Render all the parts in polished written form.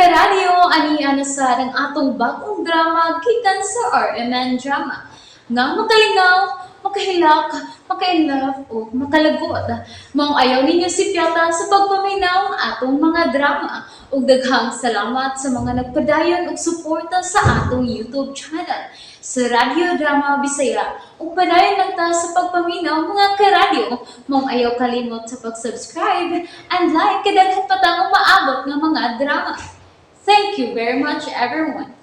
karadyo, aniya na sa ng atong bagong drama gikan sa RMN Drama. Nga makalingaw, makahilak, maka-inlove, o makalagod. Maong ayaw ninyo si Piata sa pagpaminaw ang atong mga drama. Ug daghang salamat sa mga nagpadayon ug suporta sa atong YouTube channel sa Radyo Drama Bisaya. Ug padayon lang ta sa pagpaminaw mga karadyo. Maong ayaw kalimot sa pag-subscribe and like kadaghan pa tang maabot nga mga drama. Thank you very much everyone.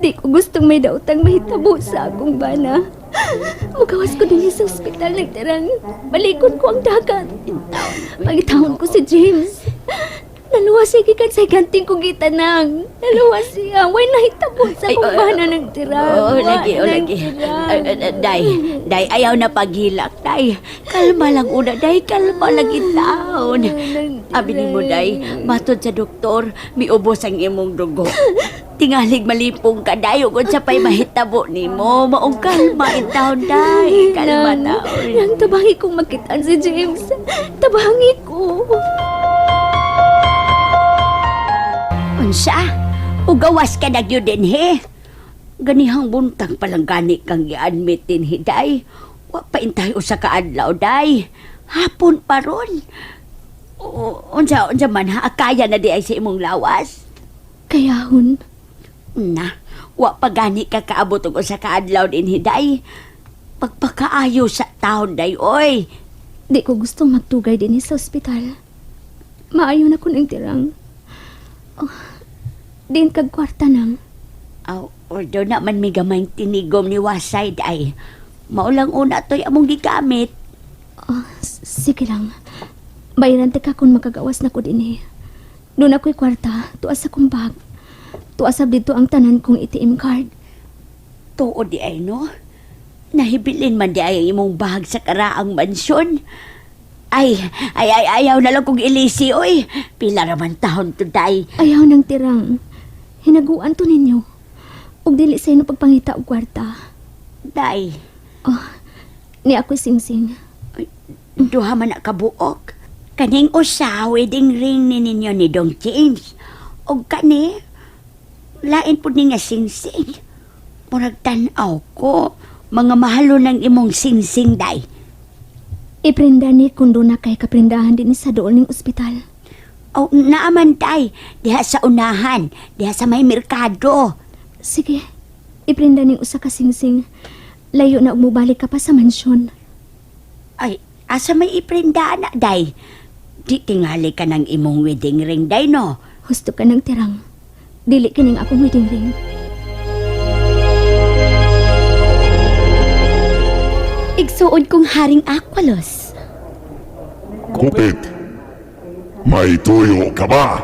Di ko gustong may dautang mahitabo sa akong bana. Magawas ko din sa ospital nagtarang. Balikod ko ang dagat. Pagitahon ko si James. Naluwas siya gikan sa ganting ko gitanang. Naluwas siya. Way nahitabo sa akong bana nagtirang. Lagi. Day, ayaw na paghilak, day. Kalma lang una, day. Kalma lang itaon. Abinin mo, day, matod sa doktor, miubos ang imong dugo. Tingalig malipong ka, day. Ugod sa pa'y mahitabo ni mo. Maong kalma itaon, day. Kalma taon. Nang tabangi kong makitaan si James. Tabangi ko. Unsa? Ugawas ka na yun din, he? Ganihang buntang palang gani kang i-admit din, he, day. Wa pa intay usa ka adlaw, day. Hapon pa ron. Unsa man ha, kaya na di ay sa imong lawas? Kayahon. Na, wa pa gani ka kaabot og usa ka adlaw din, he, day. Pagpakaayo sa taon, day, oy. Di ko gustong magtugay din sa ospital. Maayo na ko ng tirang. Din kag kwarta nang. Ordo na man may gamayng tinigom ni Wasay, day. Maulang una to'y among gigamit. Sige lang. Bayaran ka kung makagawas na ko din eh. Doon ako'y kwarta, tuas akong bag. Tuasab dito ang tanan kong ATM card. Tuo di ay, no? Nahibilin man di ay imong bahag sa karaang mansyon. Ayaw na lang kong ilisi, oy. Pila raman taon to, day. Ayaw nang tirang. Hinaguan to ninyo. Ug dili sa ino pagpangita og kwarta. Day. Ni ako'y singsing. Duha man na kabuok. Kaning usa, wedding ring ni ninyo ni Dong James. O kani, lain po ni nga singsing. Murag tanaw ko, mga mahalo ng imong singsing, day. Iprinda ni kundo na kay kaprindahan din sa dool ning ospital. Naaman, day. Diha sa unahan, diha sa may merkado. Sige, iprinda ning usa ka singsing. Layo na og mobalik ka pa sa mansyon. Ay, asa may iprinda na, day. Di tingali ka ng imong wedding ring, day, no? Husto ka ng tirang. Dili kining akong wedding ring. Igsuod kong Haring Aqualos. Kupit, may tuyo ka ba?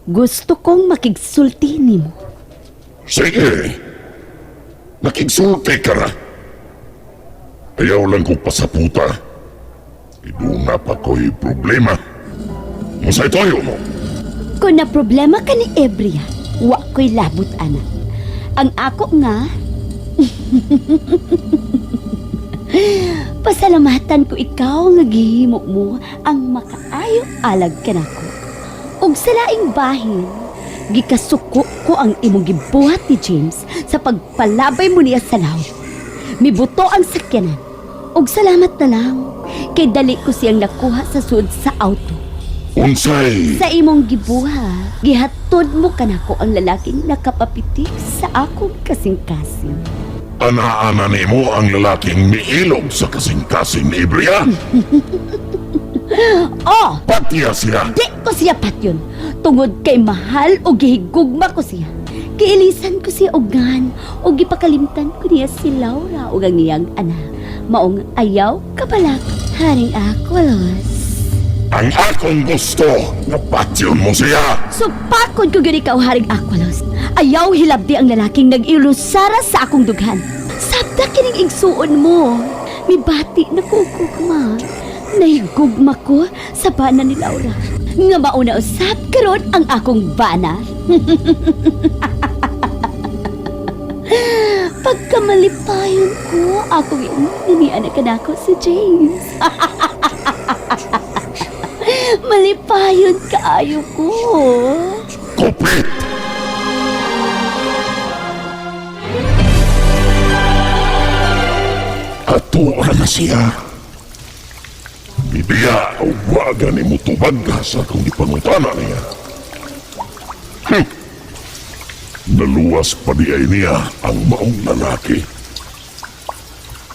Gusto kong makigsulti nimo. Sige, nakigsulti ka na. Ayaw lang ko pasaputa. Iduna pa ko'y problema. Masay tuyo mo. Kung na problema ka ni Ebria, wa ko'y labot, anak. Ang ako nga, pasalamatan ko ikaw nga gihimo mo ang makaayo alag ka nako. Ug sa laing bahin, gikasuko ko ang imong gibuhat ni James sa pagpalabay mo niya sa law. Mibuto ang sakyanan. Ug salamat na lang kay dali ko siyang nakuha sa sud sa auto. Unsay? Sa imong gibuha, gihatod mo kanako ang lalaking nakapapitik sa akong kasing-kasing. Ana-ana nimo ang lalaking miilog sa kasing-kasing ni Ibria? Patya siya. Di ko siya patyon. Tungod kay mahal o gihigugma ko siya. Kiilisan ko siya ogan o gipakalimtan ko niya si Laura o ang iyang anak. Maong ayaw kabalak, Haring Aqualos. Ang akong gusto na patyon mo siya. Supakod ko gani ikaw, Haring Aqualos. Ayaw hilabdi ang lalaking nag-ilusara sa akong dughan. Sabda kining igsuon mo. Mibati na kukugma. Nahigugma ko sa bana ni Laura. Nga mauna usap karon ang akong bana. pagkamalipayon ko, ako yung ninianak ka na ako si James. Malipayon kaayo ko. Kupit! Ato na siya. Bibiya o waga ni mutubag sa kung ipangutana niya. Naluwas pa di ay niya ang maong lalaki.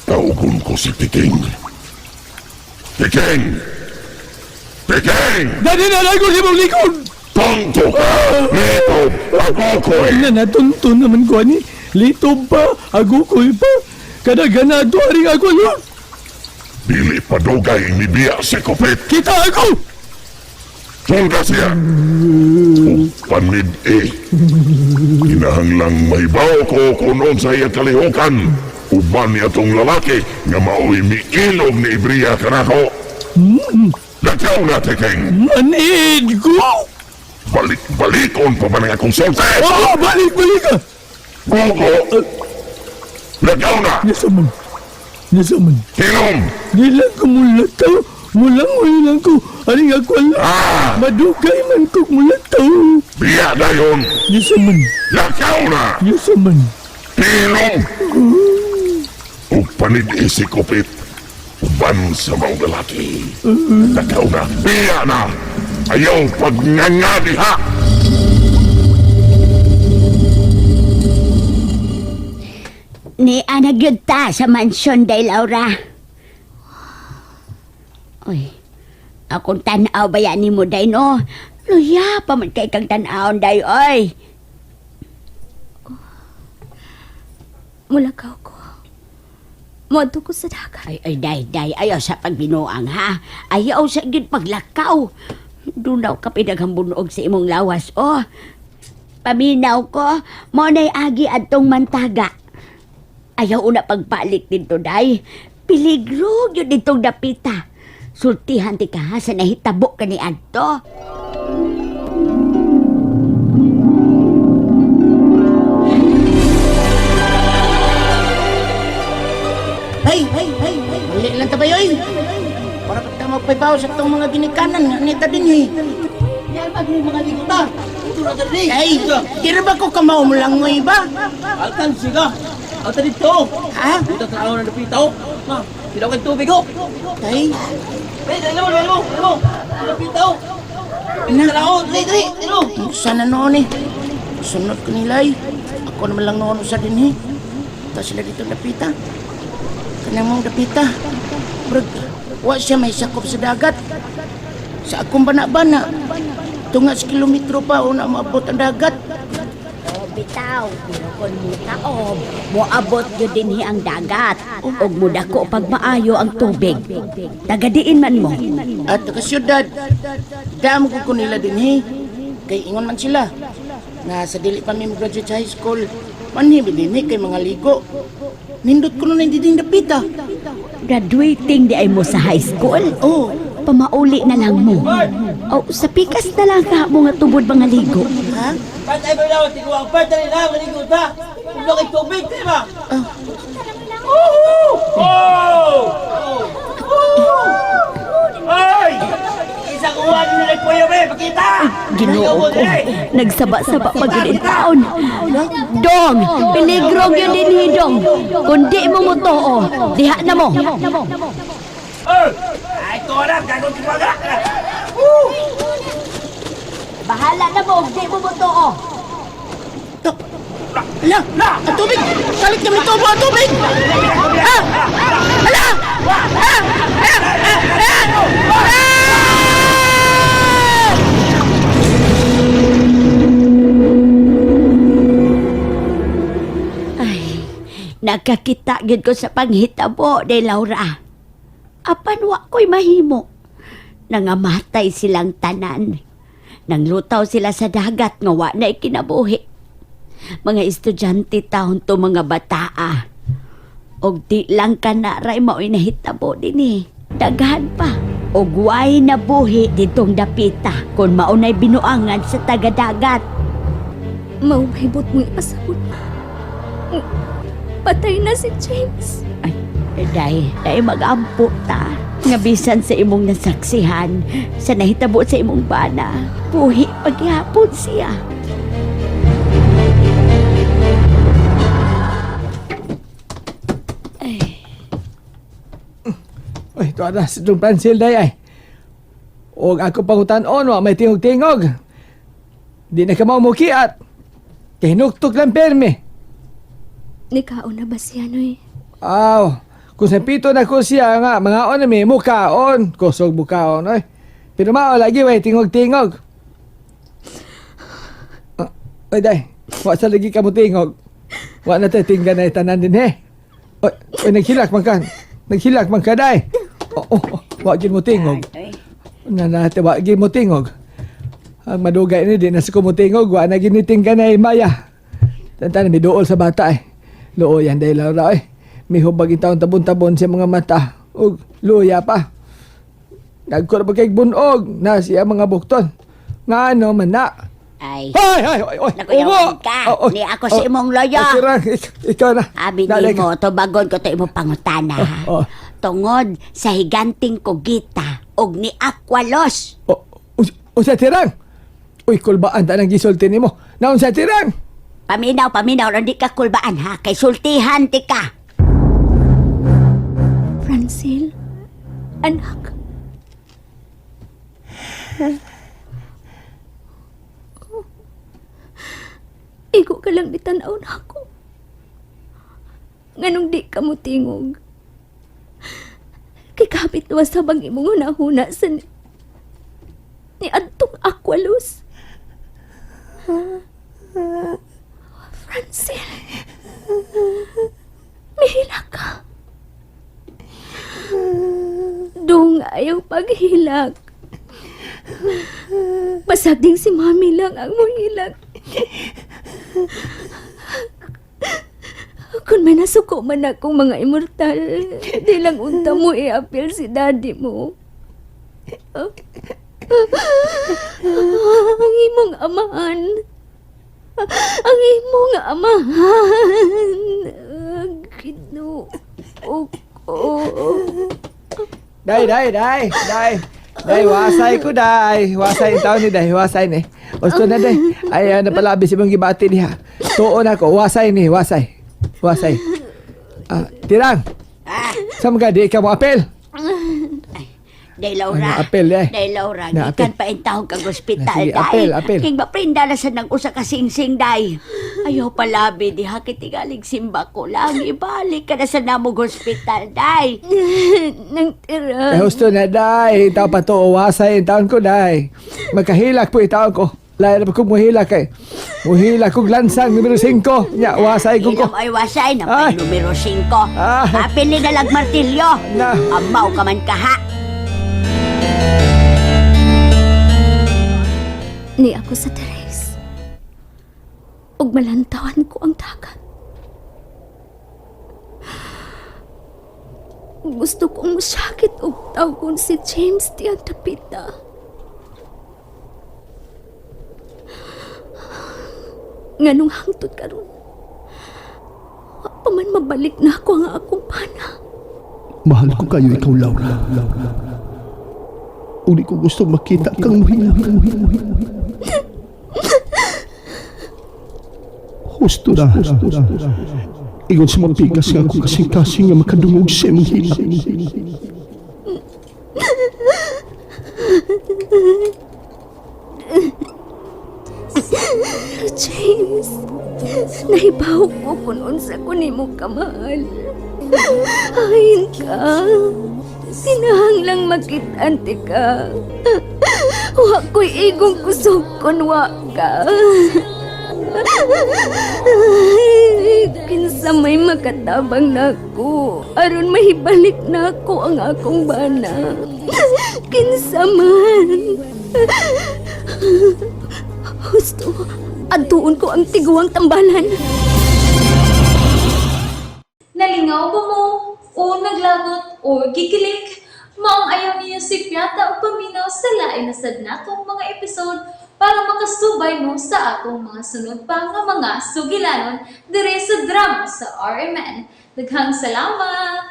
Taugon ko si Tiking. Tiking! Tiking! Dali na lang ko si mong likod! Tonto ka! Nito! Ako ko'y! Natunto naman ko ni. Lito pa, agukoy pa. Kadaganado rin ako yun. Dili padugay ni Biya si Kupit! Kita ako! Tulga siya! Panid Kinahanglang mahibaw ko kung noon sa iya kalihukan. Uban niya tong lalaki nga mao'y miilog ni Ibriya kanako. Lakaw na, Tiking! Manid ko! Balik-balikon pa ba ng akong sorte? Oo, balik-balik ka! Buko! Lakaw na! Nasaman. Hinom! Nilang ko mulataw. Mulang ko. Aring ako lang. Madugay man ko mulataw. Biya na yun! Nasaman. Lakaw na! Nasaman. Hinom! Panid si Kupit. Uban sa mga lalaki. Lakaw na! Biya na! Ayaw pagngangadi ha! Ni anak yun ta sa mansyon, day Laura. Uy, akong tanaw ba yan ni mo, day, no? Luya, pa man kay kang tanaw, day, oy. Mulakaw ko. Modo ko sa dagat. Ay, day, ayaw sa pagbinuang, ha? Ayaw sa gid paglakaw. Dunaw ka pinaghambunog sa imong lawas, oh. Paminaw ko, mo na'y agi adtong mantaga. Ayaw una pagpalik dito, day. Piligro yun ditong dapita. Sultihan ti ka, ha, sa nahitabo ka ni adto. Hey! Mali lang tabayoy! Para ka magpaybaw sa itong mga ginikanan nga nita din eh. Yan ba mga liguta? Ito na dali! Hey! Kira ba ko kamao mo lang mo iba? Alkan, siga! Alta dito! Ha? Dito sa na napitaw! Ma, pinaw kang tubig ho! Hey! Hey, dali mo! Napitaw! Salaon! Dali! Sana noon eh. Sunod ko nila eh. Ako naman lang noon sa din eh. Ito sila dito napita. Kanang mong napita. Brad, wa siya may sakop sa dagat. Sa akong bana-bana. Tunga sa kilometro pa o na maabot ang dagat. Bitaw, pero kung mutaob, moabot yun din ang dagat. Og mudako pag maayo ang tubig. Tagadiin man mo. At ka syudad, damo ko nila din eh. Kay ingon man sila. Na sa dili pa may graduate high school, manhibi din eh kay mga ligo. Nindot ko na hindi din napita. Graduating di ay mo sa high school? Oh, Pamauli na lang mo. O, sa pikas na lang ka mo nga tubod mga ligo. ha? Pantay ba daw? Tigwa ang part na nila! Manigot ha! Kung kay tubig, di ba? Ay! Isang uwan nila nagpuyo ba? Pakita! Ginoo ko, nagsaba-saba pag yun taon. Dong, piligrong yun din hidong. Kung di mo mo to, diha na mo. Ay, korap! Gagawin ko baga! Bahala na mo, di mo mo to. Ala, ang tubig! Salit kami tubo ang tubig! Ah! Ala! Ay, nakakita gid ko sa panghitabo, de Laura. Apan wa ko'y mahimo. Nangamatay silang tanan. Nanglutaw sila sa dagat nga wa na kinabuhi. Mga estudyante taon to mga bataa. Og di lang ka na ray mao'y nahitabo din eh. Daghan pa. Og way na buhi ditong dapita kung maunay binuangan sa tagadagat. Maumahibot mo ipasabot. patay na si James. Ay, day magampo ta. Nga bisan sa imong nasaksihan, sa nahitabo sa imong bana, buhi paghihapon siya. Uy, ito na si Don Francis day ay. O ako pangutan-on, wa may tingog-tingog. Di na ka maumukiat. Kay nuktok lang perme. Nikaon na ba siya, Noy? Aw, kung sa pito na ko siya nga, mga on na may mukaon. Kusog mukaon, oy. Pero mao lagi, way, tingog-tingog. Oy, day, wa sa lagi ka mo tingog. Wa na tayo tinggan na itanan din, he. Oy, naghilak man ka. Naghilak man ka, day. Wa gin mo tingog. Nanate, wa gin mo tingog. Ang madugay ni di na sa kumutingog, wa na giniting ka na maya. Tantan, may dool sa bata eh. Loo yan dahil Laura eh. May hubag itaon tabon-tabon sa mga mata. O luya pa. Nagkura pa kay bunog na siya mga bukton. Nga ano man na. Ay, Ay! nakuyawan ka. Ni ako sa imong loyo. Ikaw na. Abi Dali ni mo, tubagon ko to imong pangutana. Oh. Tungod sa higanting kugita og ni Aqualos. O sa tirang. Uy, kulbaan ta nang gisulti nimo. Naon sa tirang. Paminaw, hindi ka kulbaan ha. Kay sultihan ti ka. Francil, anak. Igo ka lang bitanaw na ako. Nganong di ka mo tingog. Kay kapit nawa sa bang imong hunahuna sa ni Adtong Aqualos. Francil, mihila ka. Dong ayaw paghilak. Pasagding si Mami lang ang muhilak. Kung may nasuko man akong mga immortal, di lang unta mo i-appeal si daddy mo. Ang imong amahan. Ang imong amahan. Ginoo ko. Day, wasay ko, day. Wasay ang taon ni day, wasay ni. Osto na, day. Ay, napalabi si mong gibati niya. Tuon ako, wasay ni, wasay. Tirang. Saan ka, di ka mo apel? Day Laura. Ano, apel, eh. Day Laura, Na, gikan apel. pa intahog kag ospital, Sige, day. apel. King maprinda na sa nang usa ka singsing, day. Ayaw palabi, di hakit igaling simba ko lang. Ibalik ka na sa namog hospital, day. Nang tira. Osto na, day. Tao pa to, wasay ang taon ko, day. Magkahilak po itaon ko. Lahat na pa kong muhilak kay. Muhilak kong lansang numero 5. Nya, wasay ko ko. Ilam ay wasay na Ay. pa numero 5. Ah. Kapili na lang martilyo. Na. Amaw ka man ka, ha? Ni ako sa Teres. Ug malantawan ko ang dagat. Gusto kong masakit og tawgon si James di ang tapita. Nganong hangtod karon. Wa pa man mabalik na ako ang akong pana. Mahal ko kayo ikaw, Laura. Uli ko gusto makita kang muhilang. Husto na. Igon sa mapigas nga ako kasing-kasing nga makadungog sa imong hilang. James, nahibaw ko kung unsa ko nimo kamahal. Ahin ka. Tinahanglang makitante ka. Wa ko'y igong kusog kon wa ka. Kinsa may makatabang nako aron mahibalik nako ang akong bana. Kinsa man. Gusto, adtuon ko ang tiguang tambalan. Nalingaw ba mo? O naglagot? O gikilik? Maong ayaw niyo si Piata o paminaw sa lain na sadnakong mga episode para makasubay mo sa atong mga sunod pa nga mga sugilanon dire sa drama sa RMN. Daghang salamat!